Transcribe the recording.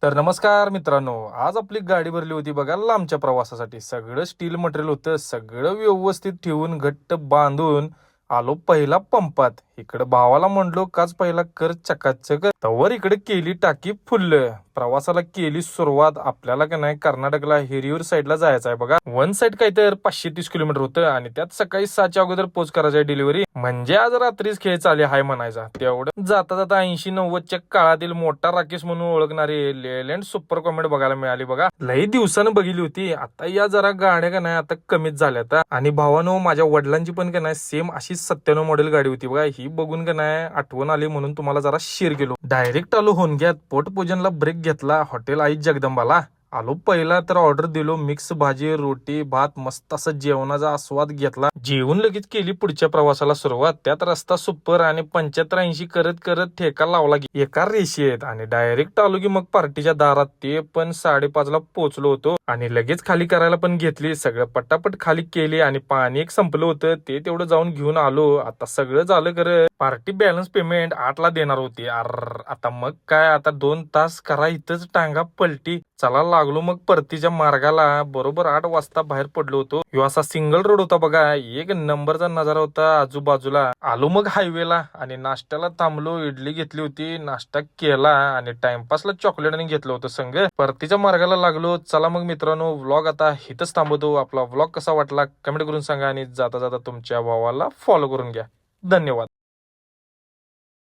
तर नमस्कार मित्रांनो, आज आपली गाडी भरली होती बघा लांबच्या प्रवासासाठी. सगळं स्टील मटेरियल होतं, सगळं व्यवस्थित ठेवून घट्ट बांधून आलो पहिला पंपात. इकडे भावाला म्हणलो काच पहिला कर चकाचक, तवर इकडे केली टाकी फुल्ल. प्रवासाला केली सुरुवात. आपल्याला का नाही कर्नाटकला हिरियूर साईडला जायचं आहे बघा. वन साईड काय तर 530 किलोमीटर होतं आणि त्यात सकाळी 6च्या अगोदर पोच करायचं आहे डिलिव्हरी. म्हणजे आज रात्रीच खेळ चालले हाय म्हणायचा. तेवढं जाता जाता 80-90च्या काळातील मोठा राकेश म्हणून ओळखणारी लेलँड सुपर कॉमेट बघायला मिळाली बघा. लई दिवसानं बघितली होती. आता या जरा गाड्या का नाही आता कमीच झाल्या. आणि भावानो, माझ्या वडिलांची पण का नाही सेम अशी 97 मॉडेल गाडी होती बघा. ही बघून का नाही आठवण आली म्हणून तुम्हाला जरा शेअर केलो. डायरेक्ट आलो होनग्यात. पोटपूजनला ब्रेक घेतला हॉटेल आई जगदंबाला. आलो पहिला तर ऑर्डर दिलो मिक्स भाजी रोटी भात, मस्त असं जेवणाचा आस्वाद घेतला. जेवून लगेच केली पुढच्या प्रवासाला सुरुवात. त्यात रस्ता सुपर आणि 75-80 करत करत ठेका लावला की एका रेषेत आणि डायरेक्ट आलो की मग पार्टीच्या दारात. ते पण 5:30ला पोहोचलो होतो आणि लगेच खाली करायला पण घेतली. सगळं पटापट खाली केली आणि पाणी एक संपलं होतं ते तेवढं जाऊन घेऊन आलो. आता सगळं झालं खरं. पार्टी बॅलन्स पेमेंट 8ला देणार होती. आता मग काय, आता 2 तास करा इथंच टांगा पलटी. चला लागलो मग परतीच्या मार्गाला. बरोबर 8 वाजता बाहेर पडलो होतो. ह्यो असा सिंगल रोड होता बघा. एक नंबरचा नजारा होता आजूबाजूला. आलो मग हायवेला आणि नाश्त्याला थांबलो. इडली घेतली होती, नाश्ता केला आणि टाइमपासला चॉकलेट आणि घेतलं होतं संग. परतीच्या मार्गाला लागलो. चला मग मित्रांनो, व्लॉग आता इथंच थांबवतो. आपला व्लॉग कसा वाटला कमेंट करून सांगा आणि जाता जाता तुमच्या भावाला फॉलो करून घ्या. धन्यवाद.